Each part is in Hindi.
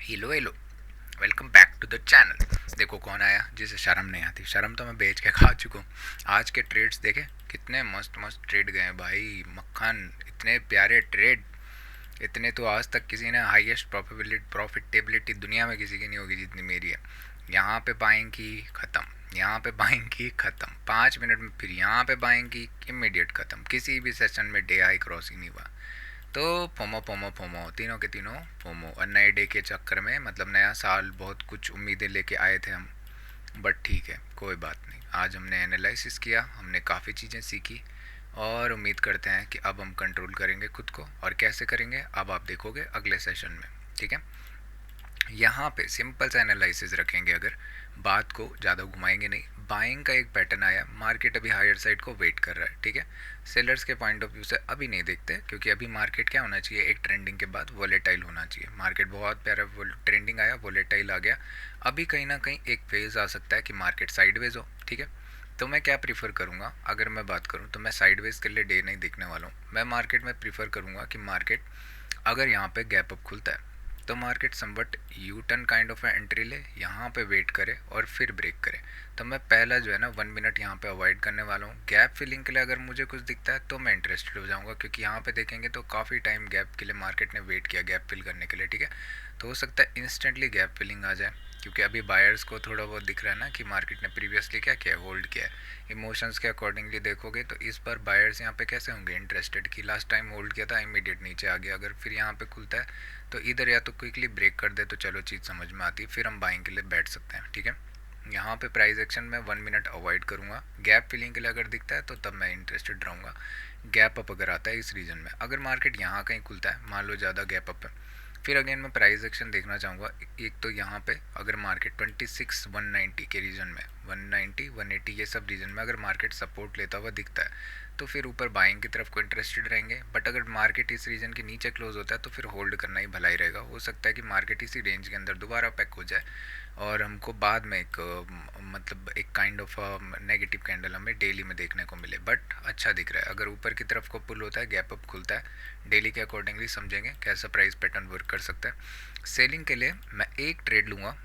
Hello hello, welcome back to the channel. देखो कौन आया जिसे शर्म नहीं आती। शर्म तो मैं बेच के खा चुका हूँ। आज के ट्रेड्स देखे, कितने मस्त मस्त ट्रेड गए भाई, मक्खन। इतने प्यारे ट्रेड, इतने तो आज तक किसी ने हाईएस्ट प्रॉफिटेबिलिटी दुनिया में किसी की नहीं होगी जितनी मेरी है। यहाँ पे बाइंग की ख़त्म, यहाँ पे बाइंग की ख़त्म, 5 मिनट में फिर यहाँ पे बाइंग की, इमीडिएट ख़त्म। किसी भी सेशन में डे हाई क्रॉस ही नहीं हुआ। तो फोमो फोमो फोमो, तीनों के तीनों फोमो। और नए डे के चक्कर में, मतलब नया साल, बहुत कुछ उम्मीदें लेके आए थे हम। बट ठीक है, कोई बात नहीं। आज हमने एनालिसिस किया, हमने काफ़ी चीज़ें सीखी, और उम्मीद करते हैं कि अब हम कंट्रोल करेंगे खुद को। और कैसे करेंगे अब आप देखोगे अगले सेशन में। ठीक है, यहाँ पे सिंपल सा एनालिसिस रखेंगे, अगर बात को ज़्यादा घुमाएंगे नहीं। बाइंग का एक पैटर्न आया, मार्केट अभी हायर साइड को वेट कर रहा है। ठीक है, सेलर्स के पॉइंट ऑफ व्यू से अभी नहीं देखते, क्योंकि अभी मार्केट क्या होना चाहिए, एक ट्रेंडिंग के बाद वोलेटाइल होना चाहिए। मार्केट बहुत प्यारा ट्रेंडिंग आया, वोलेटाइल आ गया। अभी कहीं ना कहीं एक फेज़ आ सकता है कि मार्केट साइडवेज हो। ठीक है, तो मैं क्या प्रीफर करूँगा, अगर मैं बात करूँ तो मैं साइडवेज के लिए डे नहीं देखने वाला हूँ। मैं मार्केट में प्रीफर करूँगा कि मार्केट अगर यहाँ पे गैप अप खुलता है तो market somewhat U turn kind of entry ले, यहाँ पे वेट करे और फिर ब्रेक करे। तो मैं पहला जो है ना 1 मिनट यहाँ पे अवॉइड करने वाला हूँ। गैप फिलिंग के लिए अगर मुझे कुछ दिखता है तो मैं इंटरेस्टेड हो जाऊँगा, क्योंकि यहाँ पे देखेंगे तो काफ़ी टाइम गैप के लिए मार्केट ने वेट किया, गैप फिल करने के लिए। ठीक है, तो हो सकता है इंस्टेंटली गैप फिलिंग आ जाए, क्योंकि अभी बायर्स को थोड़ा बहुत दिख रहा है ना कि मार्केट ने प्रीवियसली क्या किया है, होल्ड किया है। इमोशंस के अकॉर्डिंगली देखोगे तो इस बार बायर्स यहाँ पे कैसे होंगे, इंटरेस्टेड, कि लास्ट टाइम होल्ड किया था, इमीडिएट नीचे आ गया। अगर फिर यहाँ पे खुलता है तो इधर या तो क्विकली ब्रेक कर दे तो चलो चीज़ समझ में आती है, फिर हम बाइंग के लिए बैठ सकते हैं। ठीक है, यहाँ पे प्राइस एक्शन में 1 मिनट अवॉइड करूँगा। गैप फिलिंग के लिए अगर दिखता है तो तब मैं इंटरेस्टेड रहूँगा। गैप अप अगर आता है इस रीजन में, अगर मार्केट यहाँ कहीं खुलता है, मान लो ज़्यादा गैप अप है, फिर अगेन मैं प्राइस एक्शन देखना चाहूँगा। एक तो यहाँ पे अगर मार्केट 26,190 के रीजन में, 190 180 ये सब रीजन में अगर मार्केट सपोर्ट लेता हुआ दिखता है तो फिर ऊपर बाइंग की तरफ को इंटरेस्टेड रहेंगे। बट अगर मार्केट इस रीजन के नीचे क्लोज होता है तो फिर होल्ड करना ही भला ही रहेगा। हो सकता है कि मार्केट इसी रेंज के अंदर दोबारा पैक हो जाए और हमको बाद में एक मतलब एक काइंड ऑफ नेगेटिव कैंडल हमें डेली में देखने को मिले। बट अच्छा दिख रहा है, अगर ऊपर की तरफ को पुल होता है, गैप अप खुलता है, डेली के अकॉर्डिंगली समझेंगे कैसा प्राइस पैटर्न वर्क कर सकता है। सेलिंग के लिए मैं एक ट्रेड लूँगा,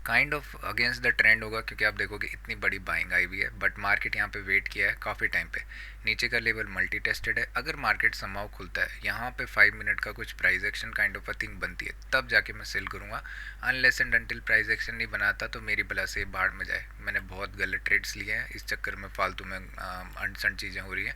kind of against the trend होगा, क्योंकि आप देखोगे इतनी बड़ी बाइंग आई हुई है। बट मार्केट यहाँ पे वेट किया है काफ़ी टाइम पे, नीचे का लेवल मल्टी टेस्टेड है। अगर मार्केट समाव खुलता है यहाँ पे 5 मिनट का कुछ price action kind of a thing बनती है, तब जाके मैं सेल करूँगा। Unless and until price action नहीं बनाता तो मेरी बला से बाढ़ में जाए। मैंने बहुत गलत ट्रेड्स लिए हैं, इस चक्कर में फालतू में अनसन चीज़ें हो रही हैं।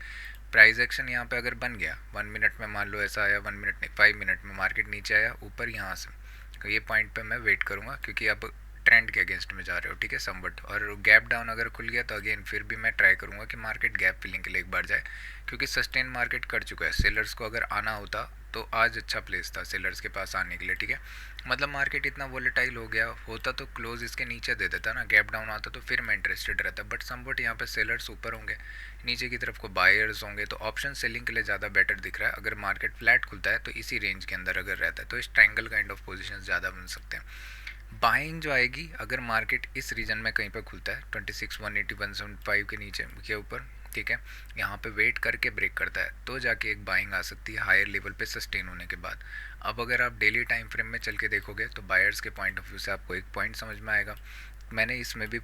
प्राइस एक्शन यहाँ पे अगर बन गया 1 मिनट में, मान लो ऐसा आया, 1 मिनट नहीं 5 मिनट में मार्केट नीचे आया ऊपर यहाँ से, तो ये पॉइंट पे मैं वेट करूँगा, क्योंकि अब ट्रेंड के अगेंस्ट में जा रहे हो। ठीक है, समवट। और गैप डाउन अगर खुल गया तो अगेन फिर भी मैं ट्राई करूँगा कि मार्केट गैप फिलिंग के लिए एक बार जाए, क्योंकि सस्टेन मार्केट कर चुका है। सेलर्स को अगर आना होता तो आज अच्छा प्लेस था सेलर्स के पास आने के लिए। ठीक है, मतलब मार्केट इतना वोलेटाइल हो गया होता तो क्लोज इसके नीचे दे देता ना, गैप डाउन आता तो फिर मैं इंटरेस्टेड रहता। बट समवट यहाँ पे सेलर्स ऊपर होंगे, नीचे की तरफ को बायर्स होंगे, तो ऑप्शन सेलिंग के लिए ज़्यादा बेटर दिख रहा है। अगर मार्केट फ्लैट खुलता है तो इसी रेंज के अंदर अगर रहता है तो इस ट्रायंगल काइंड ऑफ पोजीशन ज़्यादा बन सकते हैं। बाइंग जो आएगी अगर मार्केट इस रीजन में कहीं पर खुलता है 26 180 175 के नीचे के ऊपर, ठीक है, यहाँ पे वेट करके ब्रेक करता है तो जाके एक बाइंग आ सकती है हायर लेवल पे सस्टेन होने के बाद। अब अगर आप डेली टाइम फ्रेम में चल के देखोगे तो बायर्स के पॉइंट ऑफ व्यू से आपको एक पॉइंट समझ में आएगा। मैंने इसमें भी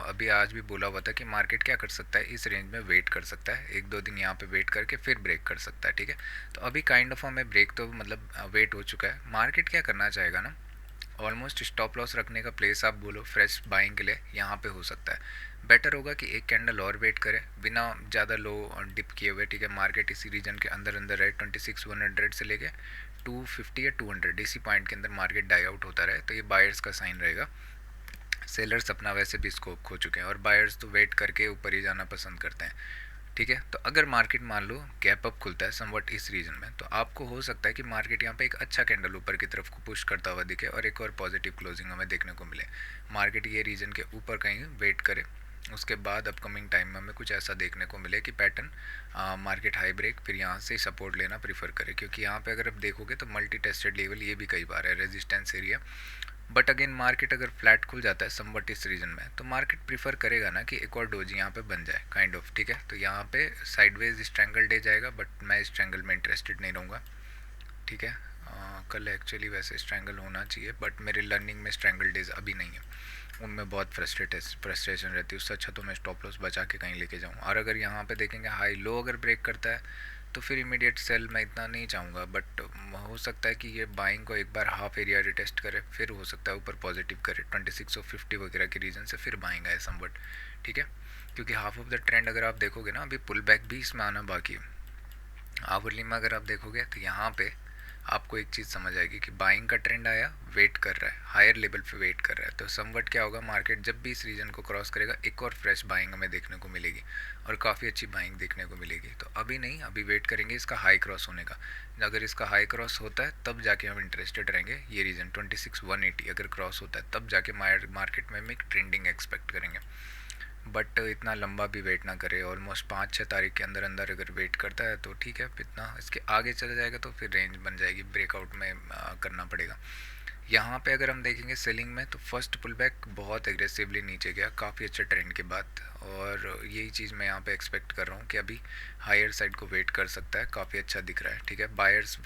अभी आज भी बोला हुआ था कि मार्केट क्या कर सकता है, इस रेंज में वेट कर सकता है, 1 2 दिन यहाँ पे वेट करके फिर ब्रेक कर सकता है। ठीक है, तो अभी काइंड ऑफ हमें ब्रेक तो मतलब वेट हो चुका है। मार्केट क्या करना चाहेगा ना, ऑलमोस्ट स्टॉप लॉस रखने का प्लेस आप बोलो फ्रेश बाइंग के लिए यहाँ पे हो सकता है। बेटर होगा कि एक कैंडल और वेट करे बिना ज़्यादा लो डिप किए हुए। ठीक है, मार्केट इसी रीजन के अंदर अंदर रहे, 26 100 से लेके 250 या 200 इसी पॉइंट के अंदर मार्केट डाई आउट होता रहे, तो ये बायर्स का साइन रहेगा। सेलर्स अपना वैसे भी स्कोप खो चुके हैं और बायर्स तो वेट करके ऊपर ही जाना पसंद करते हैं। ठीक है, तो अगर मार्केट मान लो गैप अप खुलता है समवट इस रीजन में, तो आपको हो सकता है कि मार्केट यहाँ पे एक अच्छा कैंडल ऊपर की तरफ को पुश करता हुआ दिखे और एक और पॉजिटिव क्लोजिंग हमें देखने को मिले। मार्केट ये रीजन के ऊपर कहीं वेट करे, उसके बाद अपकमिंग टाइम में हमें कुछ ऐसा देखने को मिले कि पैटर्न मार्केट हाई ब्रेक फिर यहाँ से सपोर्ट लेना प्रीफर करे, क्योंकि यहाँ पे अगर आप देखोगे तो मल्टी टेस्टेड लेवल ये भी कई बार है resistance area. But again market अगर फ्लैट खुल जाता है समवट इस रीजन में तो मार्केट प्रीफर करेगा ना कि एक और डोजी यहाँ पे बन जाए काइंड ऑफ। ठीक है, तो यहाँ पे साइडवेज स्ट्रैंगल डे जाएगा, बट मैं इस ट्रैंगल में इंटरेस्टेड नहीं रहूँगा। ठीक है, कल एक्चुअली वैसे स्ट्रैंगल होना चाहिए, बट मेरे लर्निंग में स्ट्रैंगल डेज अभी नहीं है, उनमें बहुत फ्रस्ट्रेशन रहती है। उससे अच्छा तो मैं स्टॉप लॉस बचा के कहीं लेके जाऊँ। और अगर यहाँ पे देखेंगे हाई लो अगर ब्रेक करता है तो फिर इमीडिएट सेल मैं इतना नहीं चाहूँगा, बट हो सकता है कि ये बाइंग को एक बार हाफ एरिया रिटेस्ट करे, फिर हो सकता है ऊपर पॉजिटिव करे 2650 वगैरह के रीजन से, फिर बाइंग आए समवट। ठीक है, क्योंकि हाफ ऑफ द ट्रेंड अगर आप देखोगे ना, अभी पुल बैक भी इसमें आना बाकी है। आवरली में अगर आप देखोगे तो यहाँ पे आपको एक चीज़ समझ आएगी कि बाइंग का ट्रेंड आया, वेट कर रहा है, हायर लेवल पे वेट कर रहा है, तो समवट क्या होगा, मार्केट जब भी इस रीजन को क्रॉस करेगा एक और फ्रेश बाइंग हमें देखने को मिलेगी और काफ़ी अच्छी बाइंग देखने को मिलेगी। तो अभी नहीं, अभी वेट करेंगे इसका हाई क्रॉस होने का। अगर इसका हाई क्रॉस होता है तब जाके हम इंटरेस्टेड रहेंगे। ये रीजन 26,180 अगर क्रॉस होता है तब जाके मार्केट में हम एक ट्रेंडिंग एक्सपेक्ट करेंगे। बट इतना लंबा भी वेट ना करे, ऑलमोस्ट 5-6 तारीख के अंदर अंदर अगर वेट करता है तो ठीक है, इतना इसके आगे चला जाएगा तो फिर रेंज बन जाएगी, ब्रेकआउट में करना पड़ेगा। यहाँ पे अगर हम देखेंगे सेलिंग में तो फर्स्ट पुल बैक बहुत एग्रेसिवली नीचे गया काफ़ी अच्छे ट्रेंड के बाद, और यही चीज़ मैं यहाँ पे एक्सपेक्ट कर रहा हूँ कि अभी हायर साइड को वेट कर सकता है, काफ़ी अच्छा दिख रहा है। ठीक है, बायर्स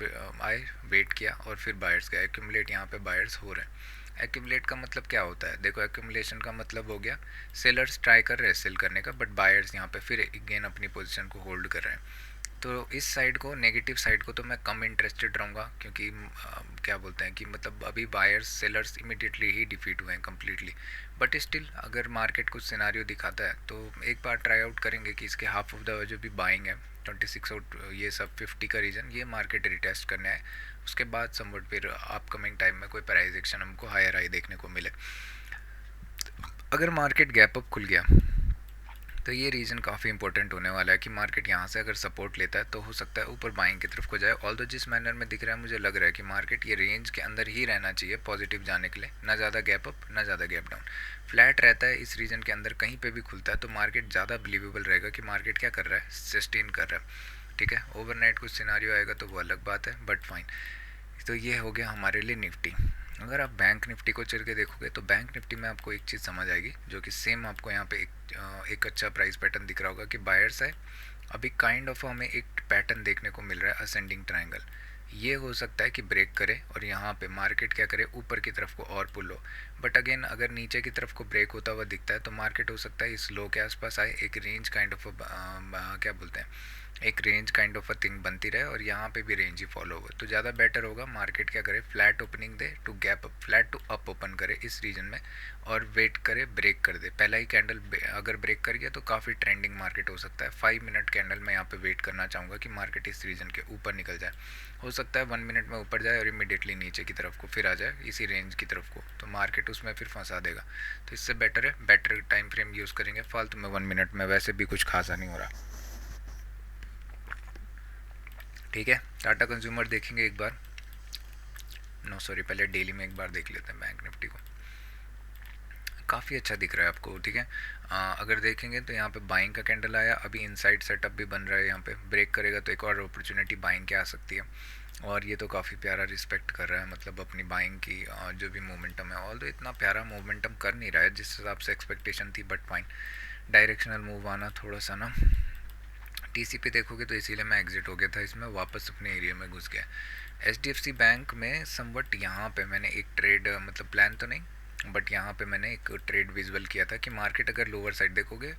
आए, वेट किया और फिर बायर्स गए, एक्यूमुलेट यहाँ पे बायर्स हो रहे हैं। एक्यूमुलेट का मतलब क्या होता है, देखो एक्यूमुलेशन का मतलब हो गया सेलर्स ट्राई कर रहे हैं सेल करने का, बट बायर्स यहाँ पे फिर अगेन अपनी पोजीशन को होल्ड कर रहे हैं। तो इस साइड को, नेगेटिव साइड को तो मैं कम इंटरेस्टेड रहूँगा, क्योंकि क्या बोलते हैं कि मतलब अभी बायर्स सेलर्स इमीडिएटली ही डिफीट हुए हैं कम्प्लीटली। बट स्टिल अगर मार्केट कुछ सिनारियो दिखाता है तो एक बार ट्राई आउट करेंगे कि इसके हाफ ऑफ द जो भी बाइंग है 26 आउट ये सब 50 का रीजन, ये मार्केट रिटेस्ट करने आए, उसके बाद समवट फिर अपकमिंग टाइम में कोई प्राइस एक्शन हमको हायर हाई देखने को मिले। अगर मार्केट गैप अप खुल गया तो ये रीज़न काफ़ी इंपॉर्टेंट होने वाला है कि मार्केट यहाँ से अगर सपोर्ट लेता है तो हो सकता है ऊपर बाइंग की तरफ को जाए। ऑल्दो जिस मैनर में दिख रहा है मुझे लग रहा है कि मार्केट ये रेंज के अंदर ही रहना चाहिए पॉजिटिव जाने के लिए, ना ज़्यादा गैप अप ना ज़्यादा गैप डाउन। फ्लैट रहता है इस रीजन के अंदर कहीं पे भी खुलता है तो मार्केट ज़्यादा बिलीवेबल रहेगा कि मार्केट क्या कर रहा है, सस्टेन कर रहा है। ठीक है, ओवरनाइट कुछ सिनारियो आएगा तो वो अलग बात है, बट फाइन। तो ये हो गया हमारे लिए निफ्टी। अगर आप बैंक निफ्टी को चल के देखोगे तो बैंक निफ्टी में आपको एक चीज़ समझ आएगी, जो कि सेम आपको यहाँ पे एक अच्छा प्राइस पैटर्न दिख रहा होगा कि बायर्स है, अभी काइंड ऑफ हमें एक पैटर्न देखने को मिल रहा है असेंडिंग ट्रायंगल। ये हो सकता है कि ब्रेक करे और यहाँ पे मार्केट क्या करे, ऊपर की तरफ को और पुल हो। बट अगेन अगर नीचे की तरफ को ब्रेक होता हुआ दिखता है तो मार्केट हो सकता है इस लो के आसपास आए, एक रेंज काइंड ऑफ क्या बोलते हैं, एक range kind of a thing बनती रहे और यहाँ पे भी रेंज ही फॉलो हो, तो ज़्यादा बेटर होगा मार्केट क्या करे, फ्लैट ओपनिंग दे to gap up, flat to up open करे इस रीजन में और वेट करे ब्रेक कर दे। पहला ही कैंडल अगर ब्रेक कर गया तो काफ़ी ट्रेंडिंग मार्केट हो सकता है। 5 मिनट कैंडल मैं यहाँ पे वेट करना चाहूँगा कि मार्केट इस रीजन के ऊपर निकल जाए। हो सकता है 1 मिनट में ऊपर जाए और इमीडिएटली नीचे की तरफ को फिर आ जाए इसी रेंज की तरफ को, तो मार्केट उसमें फिर फंसा देगा। तो इससे बेटर है बेटर टाइम फ्रेम यूज़ करेंगे, फालतू में 1 मिनट में वैसे भी कुछ खासा नहीं हो रहा। ठीक है, टाटा कंज्यूमर देखेंगे एक बार, नो सॉरी पहले डेली में एक बार देख लेते हैं बैंक निफ्टी को। काफ़ी अच्छा दिख रहा है आपको। ठीक है, अगर देखेंगे तो यहाँ पे बाइंग का कैंडल आया, अभी इनसाइड सेटअप भी बन रहा है, यहाँ पे ब्रेक करेगा तो एक और अपॉर्चुनिटी बाइंग की आ सकती है। और ये तो काफ़ी प्यारा रिस्पेक्ट कर रहा है, मतलब अपनी बाइंग की जो भी मोमेंटम है, ऑल तो इतना प्यारा मोमेंटम कर नहीं रहा है जिस हिसाब से एक्सपेक्टेशन थी, बट फाइन। डायरेक्शनल मूव आना थोड़ा सा ना, टीसीपी देखोगे तो इसीलिए मैं एग्जिट हो गया था इसमें, वापस अपने एरिया में घुस गया। एचडीएफसी बैंक में समवट यहाँ पे मैंने एक ट्रेड, मतलब प्लान तो नहीं बट यहाँ पे मैंने एक ट्रेड विजुअल किया था कि मार्केट अगर लोअर साइड देखोगे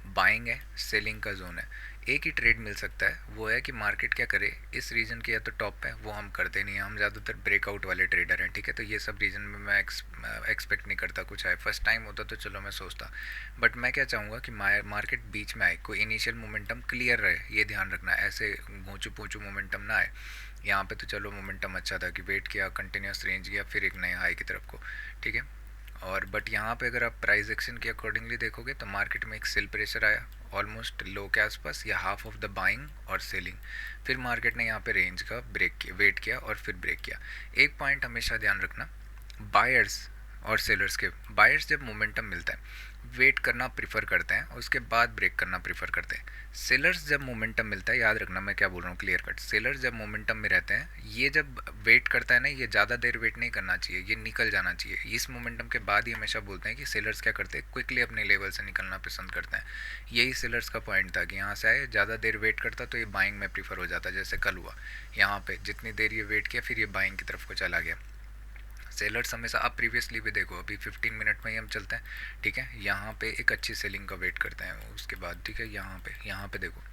बाइंग है, सेलिंग का जोन है, एक ही ट्रेड मिल सकता है, वो है कि मार्केट क्या करे इस रीजन के या तो टॉप पे, वो हम करते नहीं हैं, हम ज़्यादातर ब्रेकआउट वाले ट्रेडर हैं। ठीक है, तो ये सब रीजन में मैं एक्सपेक्ट नहीं करता कुछ आए। फर्स्ट टाइम होता तो चलो मैं सोचता, बट मैं क्या चाहूँगा कि मार्केट बीच में आए, कोई इनिशियल मोमेंटम क्लियर रहे, ये ध्यान रखना, ऐसे ऊँचू पूँचू मोमेंटम ना आए। यहाँ पे तो चलो मोमेंटम अच्छा था कि वेट किया, कंटिन्यूस रेंज गया, फिर एक नए हाई की तरफ को। ठीक है, और बट यहाँ पे अगर आप प्राइस एक्शन के अकॉर्डिंगली देखोगे तो मार्केट में एक सेल प्रेशर आया ऑलमोस्ट लो के आसपास या हाफ ऑफ द बाइंग और सेलिंग, फिर मार्केट ने यहाँ पे रेंज का ब्रेक किया, वेट किया और फिर ब्रेक किया। एक पॉइंट हमेशा ध्यान रखना, बायर्स और सेलर्स के, बायर्स जब मोमेंटम मिलता है वेट करना प्रीफर करते हैं और उसके बाद ब्रेक करना प्रीफर करते हैं। सेलर्स जब मोमेंटम मिलता है, याद रखना मैं क्या बोल रहा हूँ क्लियर कट, सेलर्स जब मोमेंटम में रहते हैं, ये जब वेट करता है ना, ये ज़्यादा देर वेट नहीं करना चाहिए, ये निकल जाना चाहिए। इस मोमेंटम के बाद ही हमेशा बोलते हैं कि सेलर्स क्या करते हैं, क्विकली अपने लेवल से निकलना पसंद करते हैं। यही सेलर्स का पॉइंट था कि यहाँ से आए, ज़्यादा देर वेट करता तो ये बाइंग में प्रीफर हो जाता, जैसे कल हुआ। यहाँ पे जितनी देर ये वेट किया फिर ये बाइंग की तरफ को चला गया। सेलर्स हमेशा, आप प्रीवियसली भी देखो, अभी 15 मिनट में ही हम चलते हैं, ठीक है। यहाँ पे एक अच्छी सेलिंग का वेट करते हैं उसके बाद, ठीक है। यहाँ पे देखो,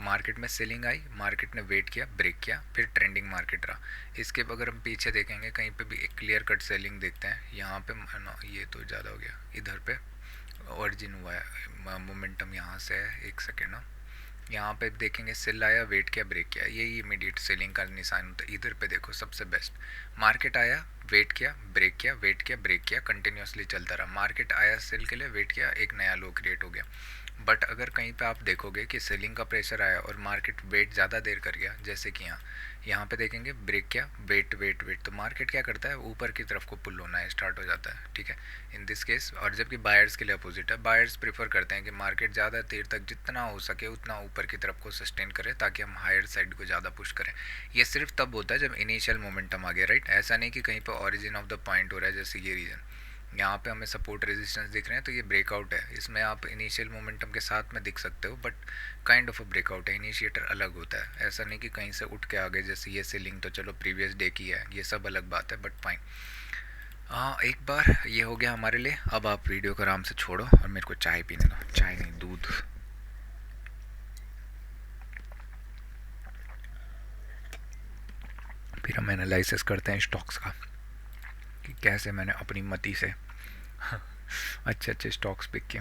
मार्केट में सेलिंग आई, मार्केट ने वेट किया, ब्रेक किया, फिर ट्रेंडिंग मार्केट रहा। इसके अगर हम पीछे देखेंगे कहीं पे भी एक क्लियर कट सेलिंग देखते हैं, यहाँ पे ये तो ज़्यादा हो गया, इधर पे ओरिजिन हुआ है मोमेंटम, यहाँ से है, एक सेकेंड ना, यहाँ पे देखेंगे सेल आया, वेट किया, ब्रेक किया, यही इमीडिएट सेलिंग का निशान होता है। इधर पे देखो सबसे बेस्ट, मार्केट आया, वेट किया, ब्रेक किया, वेट किया, ब्रेक किया, कंटिन्यूसली चलता रहा। मार्केट आया सेल के लिए, वेट किया, एक नया लो क्रिएट हो गया। बट अगर कहीं पे आप देखोगे कि सेलिंग का प्रेशर आया और मार्केट वेट ज़्यादा देर कर गया, जैसे कि यहाँ पे देखेंगे ब्रेक किया, वेट वेट वेट, तो मार्केट क्या करता है, ऊपर की तरफ को पुल होना है स्टार्ट हो जाता है, ठीक है, इन दिस केस। और जबकि बायर्स के लिए अपोजिट है, बायर्स प्रीफर करते हैं कि मार्केट ज़्यादा देर तक जितना हो सके उतना ऊपर की तरफ को सस्टेन करें ताकि हम हायर साइड को ज़्यादा पुश करें। ये सिर्फ तब होता है जब इनिशियल मोमेंटम आ गया, राइट। ऐसा नहीं कि कहीं पर ऑरिजिन ऑफ द पॉइंट हो रहा है, जैसे ये रीजन यहाँ पे हमें सपोर्ट रेजिस्टेंस दिख रहे हैं, तो ये ब्रेकआउट है, इसमें आप इनिशियल मोमेंटम के साथ में दिख सकते हो, but kind of a breakout है, इनिशिएटर अलग होता है। ऐसा नहीं कि कहीं से उठ के आ गए, जैसे ये सेलिंग तो चलो प्रीवियस डे की है, ये सब अलग बात है, बट फाइन। हाँ, एक बार ये हो गया हमारे लिए। अब आप वीडियो को आराम से छोड़ो और मेरे को चाय पीने दो, चाय नहीं दूध। फिर हम एनालिसिस करते हैं स्टॉक्स का कि कैसे मैंने अपनी मति से अच्छे अच्छे स्टॉक्स पिक किए।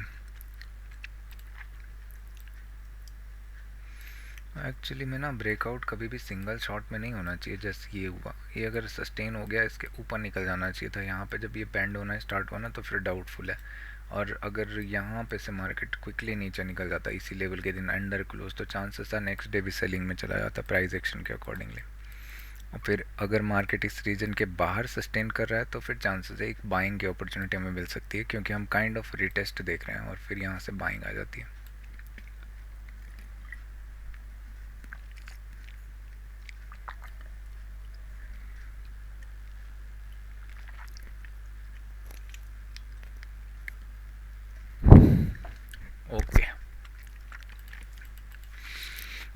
एक्चुअली में ना ब्रेकआउट कभी भी सिंगल शॉट में नहीं होना चाहिए, जैसे ये हुआ, ये अगर सस्टेन हो गया इसके ऊपर निकल जाना चाहिए था। यहाँ पे जब ये बैंड होना स्टार्ट हुआ ना तो फिर डाउटफुल है। और अगर यहाँ पे से मार्केट क्विकली नीचे निकल जाता इसी लेवल के दिन अंडर क्लोज, तो चांसेस था नेक्स्ट डे भी सेलिंग में चला जाता प्राइस एक्शन के अकॉर्डिंगली। और फिर अगर मार्केट इस रीजन के बाहर सस्टेन कर रहा है तो फिर चांसेस है एक बाइंग की अपॉर्चुनिटी हमें मिल सकती है, क्योंकि हम काइंड ऑफ रीटेस्ट देख रहे हैं और फिर यहाँ से बाइंग आ जाती है। ओके,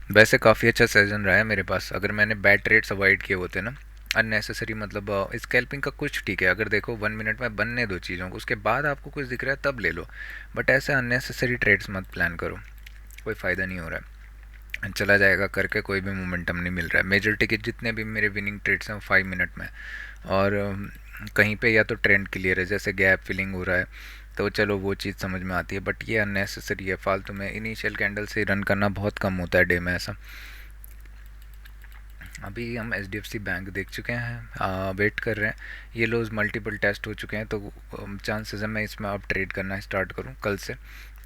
वैसे काफ़ी अच्छा सेशन रहा है मेरे पास। अगर मैंने बैड ट्रेड्स अवॉइड किए होते ना, अननेसेसरी, मतलब स्कैल्पिंग का कुछ ठीक है, अगर देखो 1 मिनट में बनने दो चीज़ों को, उसके बाद आपको कुछ दिख रहा है तब ले लो, बट ऐसे अननेसेसरी ट्रेड्स मत प्लान करो, कोई फ़ायदा नहीं हो रहा है। चला जाएगा करके कोई भी मोमेंटम नहीं मिल रहा है। मेजर टिकट जितने भी मेरे विनिंग ट्रेड्स हैं 5 मिनट में, और कहीं पे या तो ट्रेंड क्लियर है, जैसे गैप फिलिंग हो रहा है तो चलो वो चीज़ समझ में आती है, बट ये अननेसेसरी है, फालतू में। इनिशियल कैंडल से रन करना बहुत कम होता है डे में ऐसा। अभी हम HDFC बैंक देख चुके हैं, वेट कर रहे हैं, ये लोज मल्टीपल टेस्ट हो चुके हैं, तो चांसेस है मैं इसमें अब ट्रेड करना स्टार्ट करूं कल से।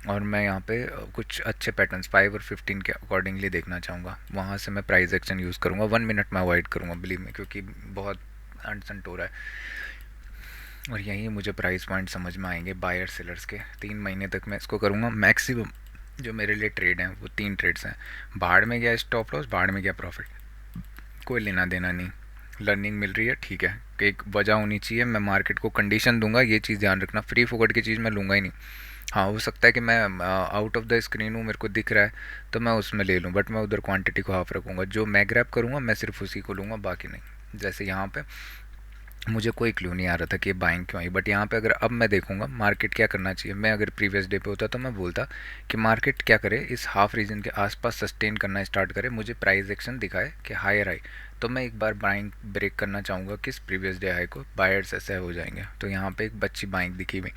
और मैं यहाँ पे कुछ अच्छे पैटर्न्स 5 और 15 के अकॉर्डिंगली देखना चाहूँगा, वहाँ से मैं प्राइस एक्शन यूज़ करूँगा। 1 मिनट में अवॉइड करूँगा बिलीव में, क्योंकि बहुत अनसंट हो रहा है। और यहीं मुझे प्राइस पॉइंट समझ में आएंगे बायर सेलर्स के। 3 महीने तक मैं इसको करूँगा मैक्सिमम। जो मेरे लिए ट्रेड हैं वो 3 ट्रेड्स हैं, बाहर में गया स्टॉप लॉस, बाहर में गया प्रॉफिट, कोई लेना देना नहीं। लर्निंग मिल रही है, ठीक है, कि एक वजह होनी चाहिए, मैं मार्केट को कंडीशन दूंगा, ये चीज़ ध्यान रखना, फ्री फोकट की चीज़ मैं लूँगा ही नहीं। हाँ, हो सकता है कि मैं आउट ऑफ द स्क्रीन हूँ, मेरे को दिख रहा है तो मैं उसमें ले लूँ, बट मैं उधर क्वांटिटी को हाफ रखूँगा, जो मैं ग्रैब करूँगा मैं सिर्फ उसी को लूँगा, बाकी नहीं। जैसे यहाँ पे मुझे कोई क्लू नहीं आ रहा था कि ये बाइंग क्यों आई, बट यहाँ पे अगर अब मैं देखूंगा मार्केट क्या करना चाहिए, मैं अगर प्रीवियस डे पे होता तो मैं बोलता कि मार्केट क्या करे, इस हाफ रीजन के आसपास सस्टेन करना स्टार्ट करे, मुझे प्राइस एक्शन दिखाए कि हायर आई, तो मैं एक बार बाइंग ब्रेक करना चाहूँगा किस प्रीवियस डे हाई को, बायर्स ऐसे हो जाएंगे। तो यहाँ पे एक बच्ची बाइंग दिखी हुई।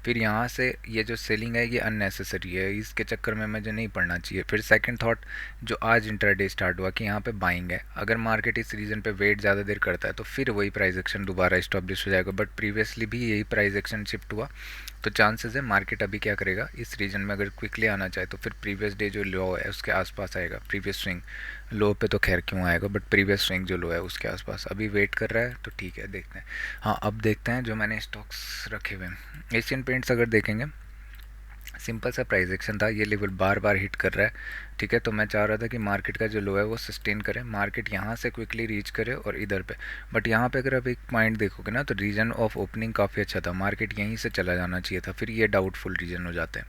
फिर यहाँ से ये जो सेलिंग है ये अननेसेसरी है, इसके चक्कर में मुझे नहीं पड़ना चाहिए। फिर सेकंड थॉट जो आज इंट्राडे स्टार्ट हुआ कि यहाँ पे बाइंग है, अगर मार्केट इस रीजन पे वेट ज़्यादा देर करता है तो फिर वही प्राइस एक्शन दोबारा इस्टॉब्लिश हो जाएगा, बट प्रीवियसली भी यही प्राइस एक्शन शिफ्ट हुआ, तो चांसेस है मार्केट अभी क्या करेगा, इस रीजन में अगर क्विकली आना चाहे तो फिर प्रीवियस डे जो लो है उसके आसपास आएगा, प्रीवियस स्विंग लो पे तो खैर क्यों आएगा, बट प्रीवियस स्विंग जो लो है उसके आसपास अभी वेट कर रहा है, तो ठीक है देखते हैं। हाँ, अब देखते हैं जो मैंने स्टॉक्स रखे हुए हैं। एशियन पेंट्स अगर देखेंगे सिंपल सा प्राइस एक्शन था, ये लेवल बार बार हिट कर रहा है, ठीक है। तो मैं चाह रहा था कि मार्केट का जो लो है वो सस्टेन करे, मार्केट यहाँ से क्विकली रीच करे और इधर पे। बट यहाँ पे अगर आप एक पॉइंट देखोगे ना, तो रीजन ऑफ ओपनिंग काफ़ी अच्छा था, मार्केट यहीं से चला जाना चाहिए था, फिर ये डाउटफुल रीजन हो जाते हैं।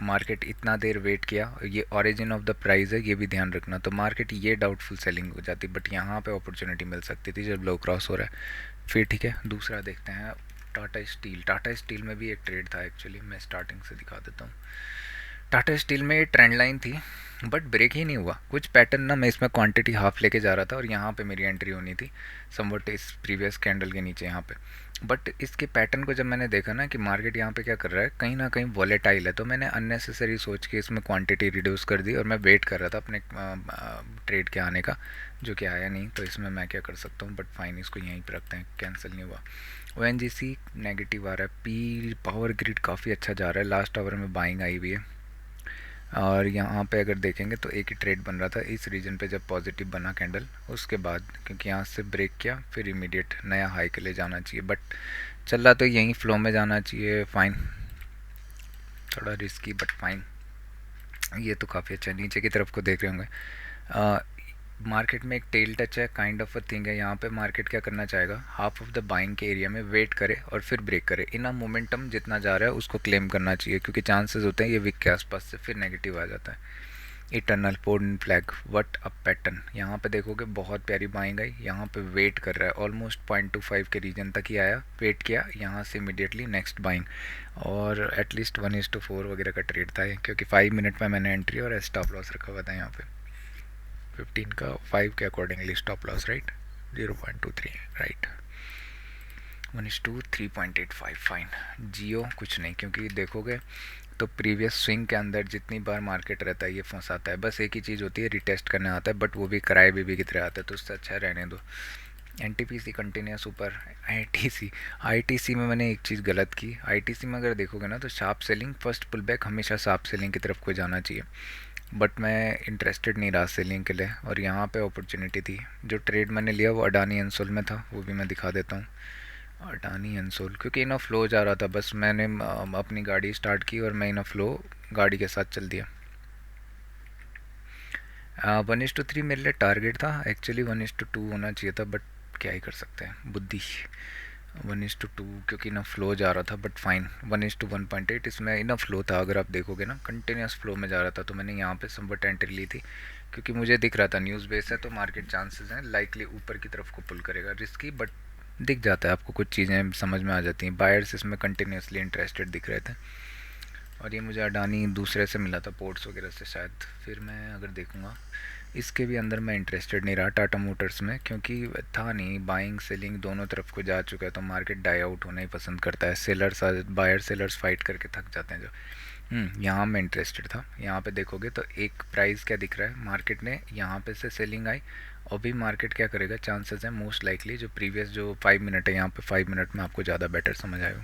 मार्केट इतना देर वेट किया, ये ओरिजिन ऑफ द प्राइस है, ये भी ध्यान रखना। तो मार्केट ये डाउटफुल सेलिंग हो जाती, बट यहाँ पे अपॉर्चुनिटी मिल सकती थी जब लो क्रॉस हो रहा है। फिर ठीक है, दूसरा देखते हैं टाटा स्टील। टाटा स्टील में भी एक ट्रेड था एक्चुअली, मैं स्टार्टिंग से दिखा देता हूँ। टाटा स्टील में ट्रेंड लाइन थी, बट ब्रेक ही नहीं हुआ कुछ पैटर्न ना। मैं इसमें क्वांटिटी हाफ लेके जा रहा था और यहाँ पे मेरी एंट्री होनी थी समवट इस प्रीवियस कैंडल के नीचे यहाँ पे। बट इसके पैटर्न को जब मैंने देखा ना कि मार्केट यहाँ पे क्या कर रहा है, कहीं ना कहीं वॉलेटाइल है, तो मैंने अननेसेसरी सोच के इसमें क्वांटिटी रिड्यूस कर दी और मैं वेट कर रहा था अपने ट्रेड के आने का, जो कि आया नहीं। तो इसमें मैं क्या कर सकता हूँ, बट फाइन, इसको यहीं पर रखते हैं, कैंसिल नहीं हुआ। ONGC नेगेटिव आ रहा है, पी पावर ग्रिड काफ़ी अच्छा जा रहा है, लास्ट आवर में बाइंग आई हुई है। और यहाँ पे अगर देखेंगे तो एक ही ट्रेड बन रहा था इस रीजन पे जब पॉजिटिव बना कैंडल, उसके बाद क्योंकि यहाँ से ब्रेक किया फिर इमीडिएट नया हाई के लिए जाना चाहिए, बट चल रहा तो यहीं फ्लो में जाना चाहिए। फाइन, थोड़ा रिस्की बट फाइन। ये तो काफ़ी अच्छा नीचे की तरफ को देख रहे होंगे। मार्केट में एक टेल टच है, काइंड ऑफ अ थिंग है। यहाँ पे मार्केट क्या करना चाहेगा, हाफ ऑफ द बाइंग के एरिया में वेट करे और फिर ब्रेक करे। इना मोमेंटम जितना जा रहा है उसको क्लेम करना चाहिए, क्योंकि चांसेस होते हैं ये वीक के आसपास से फिर नेगेटिव आ जाता है। Eternal porn flag, what a pattern. यहाँ पे देखोगे बहुत प्यारी बाइंग आई, यहाँ पे वेट कर रहा है ऑलमोस्ट 0.25 के रीजन तक ही आया, वेट किया, यहाँ से इमीडिएटली नेक्स्ट बाइंग। और एटलीस्ट 1:4 वगैरह का ट्रेड था ये, क्योंकि 5 मिनट में मैंने एंट्री और स्टॉप लॉस रखा हुआ था यहाँ पे 15 का 5 के accordingly stop loss, right 0.23, right 1:3.85। Fine. Jio कुछ नहीं, क्योंकि देखोगे तो प्रीवियस स्विंग के अंदर जितनी बार मार्केट रहता है ये फंसाता है, बस एक ही चीज़ होती है, रिटेस्ट करने आता है, बट वो भी किराए भी की तरह आता है, तो उससे अच्छा रहने दो। NTPC कंटिन्यूस ऊपर। आईटीसी में मैंने एक चीज़ गलत की। आईटीसी में अगर देखोगे ना तो sharp selling, first pull back हमेशा शार्प सेलिंग की तरफ को जाना चाहिए, बट मैं इंटरेस्टेड नहीं रहा सेलिंग के लिए, और यहाँ पे अपॉर्चुनिटी थी। जो ट्रेड मैंने लिया वो अडानी एंसोल में था, वो भी मैं दिखा देता हूँ। अडानी एंसोल, क्योंकि इनफ फ्लो जा रहा था, बस मैंने अपनी गाड़ी स्टार्ट की और मैं इनफ फ्लो गाड़ी के साथ चल दिया। 1:3 मेरे लिए टारगेट था एक्चुअली, 1:2 होना चाहिए था, बट क्या ही कर सकते हैं, बुद्धि। 1:2 क्योंकि इनफ फ्लो जा रहा था, बट फाइन। 1:1.8 इसमें इनफ फ्लो था, अगर आप देखोगे ना कंटिन्यूस फ्लो में जा रहा था, तो मैंने यहाँ पे समवट एंट्री ली थी, क्योंकि मुझे दिख रहा था न्यूज़ बेस है तो मार्केट चांसेस हैं लाइकली ऊपर की तरफ को पुल करेगा, रिस्की बट दिख जाता है आपको, कुछ चीज़ें समझ में आ जाती हैं। बायर्स इसमें कंटिन्यूसली इंटरेस्टेड दिख रहे थे, और ये मुझे अडानी दूसरे से मिला था, पोर्ट्स वगैरह से शायद। फिर मैं अगर देखूँगा इसके भी अंदर मैं इंटरेस्टेड नहीं रहा टाटा मोटर्स में, क्योंकि था नहीं, बाइंग सेलिंग दोनों तरफ को जा चुका है, तो मार्केट डाई आउट होना ही पसंद करता है, सेलर्स बायर सेलर्स फाइट करके थक जाते हैं जो। यहाँ मैं इंटरेस्टेड था। यहाँ पे देखोगे तो एक प्राइस क्या दिख रहा है, मार्केट ने यहाँ पे से सेलिंग आई, और भी मार्केट क्या करेगा, चांसेस हैं मोस्ट लाइकली जो प्रीवियस जो 5 मिनट है यहाँ पे 5 मिनट में आपको ज़्यादा बेटर समझ आएगा।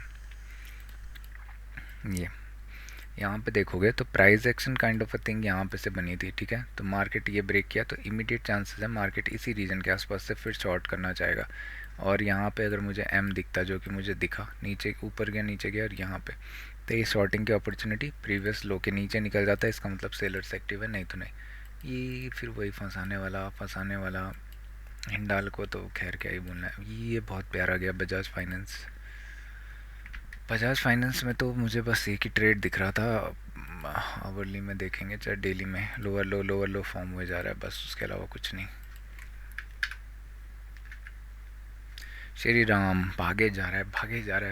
ये यहाँ पे देखोगे तो price action kind of a thing यहाँ पे से बनी थी, ठीक है। तो मार्केट ये ब्रेक किया तो इमीडिएट चांसेस है मार्केट इसी रीजन के आसपास से फिर शॉर्ट करना चाहेगा। और यहाँ पे अगर मुझे M दिखता, जो कि मुझे दिखा, नीचे ऊपर गया नीचे गया और यहाँ पे, तो ये शॉर्टिंग की अपॉर्चुनिटी प्रीवियस लो के नीचे निकल जाता है, इसका मतलब सेलर्स एक्टिव है, नहीं तो नहीं। ये फिर वही फंसाने वाला हिंडाल को तो खैर क्या ही बोलना है। ये बहुत प्यारा गया बजाज फाइनेंस। बजाज फाइनेंस में तो मुझे बस एक ही ट्रेड दिख रहा था, आवरली में देखेंगे चाहे डेली में, लोअर लो फॉर्म हुए जा रहा है, बस उसके अलावा कुछ नहीं। श्री राम भागे जा रहा है, भागे जा रहा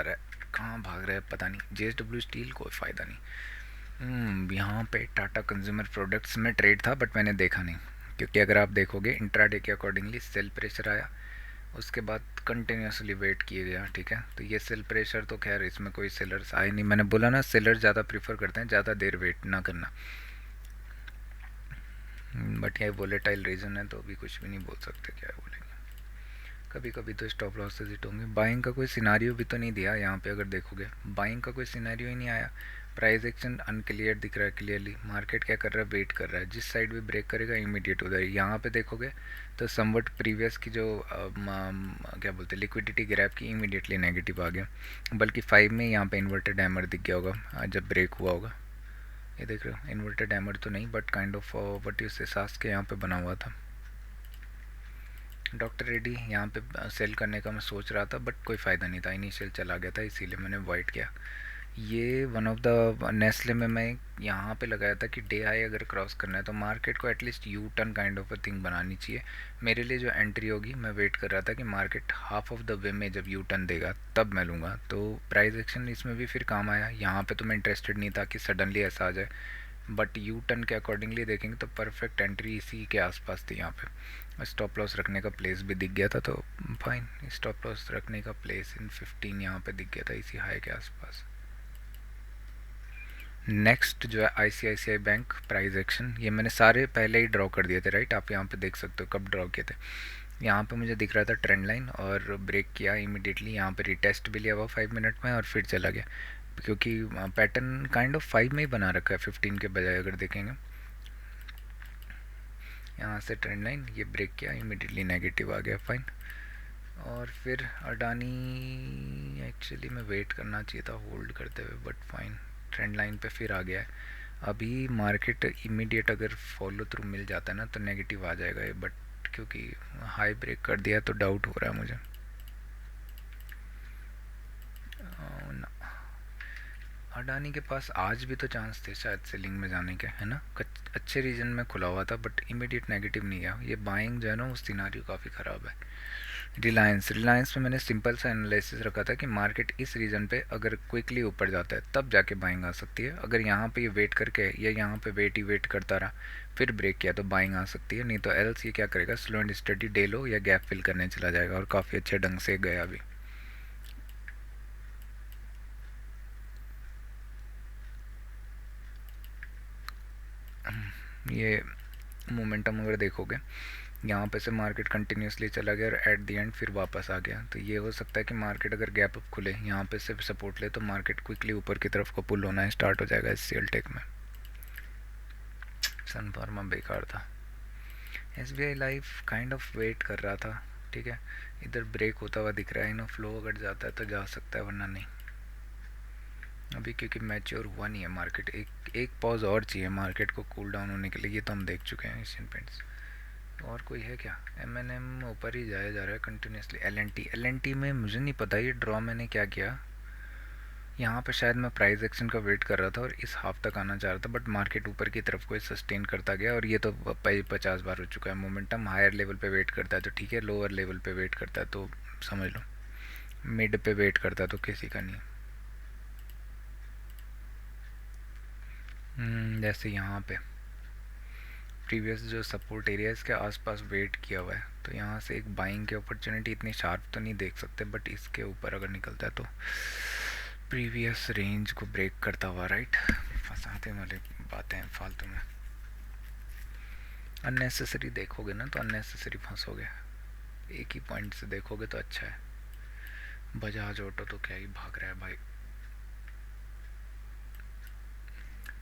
है, कहाँ भाग रहा है पता नहीं। JSW स्टील कोई फ़ायदा नहीं। यहाँ पे टाटा कंज्यूमर प्रोडक्ट्स में ट्रेड था, बट मैंने देखा नहीं, क्योंकि अगर आप देखोगे इंट्राडे के अकॉर्डिंगली सेल प्रेशर आया, उसके बाद कंटिन्यूसली वेट किए गया, ठीक है। तो ये सेल प्रेशर तो खैर इसमें कोई सेलर्स आए नहीं, मैंने बोला ना सेलर ज़्यादा प्रीफर करते हैं ज़्यादा देर वेट ना करना, बट ये वोलेटाइल रीजन है तो अभी कुछ भी नहीं बोल सकते, क्या बोलेंगे। कभी कभी तो स्टॉप लॉसेस हिट होंगे। बाइंग का कोई सिनारियो भी तो नहीं दिया यहाँ पे, अगर देखोगे बाइंग का कोई सिनारियो ही नहीं आया। प्राइस एक्शन अनक्लियर दिख रहा है क्लियरली। मार्केट क्या कर रहा है, वेट कर रहा है, जिस साइड भी ब्रेक करेगा इमीडिएट उधर। यहाँ पे देखोगे तो समवट प्रीवियस की जो क्या बोलते हैं लिक्विडिटी ग्रैप की, इमीडिएटली नेगेटिव आ गया। बल्कि 5 में यहाँ पे इन्वर्टेड हैमर दिख गया होगा जब ब्रेक हुआ होगा। ये देख रहे हो, इन्वर्टेड हैमर तो नहीं but kind of what you से सास के यहाँ पे बना हुआ था। डॉक्टर रेड्डी यहाँ पे सेल करने का मैं सोच रहा था बट कोई फ़ायदा नहीं था, इनिशियल चला गया था इसीलिए मैंने अवॉइड किया। ये वन ऑफ द नेस्ले में मैं यहाँ पे लगाया था कि डे हाई अगर क्रॉस करना है तो मार्केट को at least U turn kind of a thing बनानी चाहिए। मेरे लिए जो एंट्री होगी, मैं वेट कर रहा था कि market half of the way में जब यू टर्न देगा तब मैं लूँगा। तो प्राइस एक्शन इसमें भी फिर काम आया। यहाँ पे तो मैं इंटरेस्टेड नहीं था कि सडनली ऐसा आ जाए, बट यू टर्न के अकॉर्डिंगली देखेंगे तो परफेक्ट एंट्री इसी के आसपास थी। यहाँ पे स्टॉप लॉस रखने का प्लेस भी दिख गया था, तो फाइन। स्टॉप लॉस रखने का प्लेस इन 15 यहाँ पे दिख गया था इसी हाई के आसपास। नेक्स्ट जो है ICICI बैंक प्राइस एक्शन, ये मैंने सारे पहले ही ड्रॉ कर दिए थे राइट। आप यहाँ पे देख सकते हो कब ड्रॉ किए थे। यहाँ पे मुझे दिख रहा था ट्रेंड लाइन और ब्रेक किया इमीडिएटली। यहाँ पे रिटेस्ट भी लिया हुआ 5 मिनट में और फिर चला गया, क्योंकि पैटर्न काइंड ऑफ 5 में ही बना रखा है 15 के बजाय। अगर देखेंगे यहाँ से ट्रेंड लाइन, ये ब्रेक किया इमीडिएटली नेगेटिव आ गया, फाइन। और फिर अडानी एक्चुअली मैं वेट करना चाहिए था होल्ड करते हुए, बट फाइन। ट्रेंड लाइन पे फिर आ गया है। अभी मार्केट इमीडिएट अगर फॉलो थ्रू मिल जाता है ना तो नेगेटिव आ जाएगा ये, बट क्योंकि हाई ब्रेक कर दिया तो डाउट हो रहा है मुझे। अडानी के पास आज भी तो चांस थे शायद सेलिंग में जाने के, है ना। अच्छे रीजन में खुला हुआ था बट इमीडिएट नेगेटिव नहीं गया। ये बाइंग जो है ना, उस सिनारियो काफ़ी ख़राब है। रिलायंस में मैंने सिंपल सा एनालिसिस रखा था कि मार्केट इस रीजन पे अगर क्विकली ऊपर जाता है तब जाके बाइंग आ सकती है। अगर यहाँ पे ये वेट करके या यहाँ पे वेट करता रहा फिर ब्रेक किया तो बाइंग आ सकती है, नहीं तो एल्स ये क्या करेगा, स्लो एंड स्टडी डे लो या गैप फिल करने चला जाएगा। और काफ़ी अच्छे ढंग से गया अभी। ये मोमेंटम अगर देखोगे यहाँ पे से मार्केट कंटिन्यूसली चला गया और एट द एंड फिर वापस आ गया, तो ये हो सकता है कि मार्केट अगर गैप अप खुले यहाँ पे से सपोर्ट ले तो मार्केट क्विकली ऊपर की तरफ को पुल होना स्टार्ट हो जाएगा SCL टेक में। सन फार्मा बेकार था। SBI life kind of wait कर रहा था, ठीक है। इधर ब्रेक होता हुआ दिख रहा है, इनो फ्लो अगर जाता है तो जा सकता है वरना नहीं। अभी क्योंकि मैच्योर हुआ नहीं है मार्केट, एक पॉज और चाहिए मार्केट को कूल डाउन होने के लिए। ये तो हम देख चुके हैं एशियन पेंट्स। और कोई है क्या, M&M ऊपर ही जाया जा रहा है कंटिन्यूसली। LNT में मुझे नहीं पता ये ड्रॉ मैंने क्या किया। यहाँ पे शायद मैं प्राइस एक्शन का वेट कर रहा था और इस हाफ तक आना चाह रहा था, bट मार्केट ऊपर की तरफ को सस्टेन करता गया और ये तो 50 बार हो चुका है। मोमेंटम हायर लेवल पे वेट करता है तो ठीक है, लोअर लेवल पे वेट करता है तो समझ लो, मिड पे वेट करता है तो किसी का नहीं। जैसे यहाँ पे प्रीवियस जो सपोर्ट एरियाज के आसपास वेट किया हुआ है, तो यहाँ से एक बाइंग की अपॉर्चुनिटी इतनी शार्प तो नहीं देख सकते, बट इसके ऊपर अगर निकलता है तो प्रीवियस रेंज को ब्रेक करता हुआ, राइट। फंसाते वाली बातें हैं फालतू में। अननेसेसरी देखोगे ना तो अननेसेसरी फंसोगे, एक ही पॉइंट से देखोगे तो अच्छा है। बजाज ऑटो तो क्या ही भाग रहा है भाई।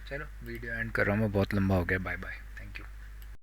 चलो वीडियो एंड कर रहा हूँ मैं, बहुत लंबा हो गया। Bye bye.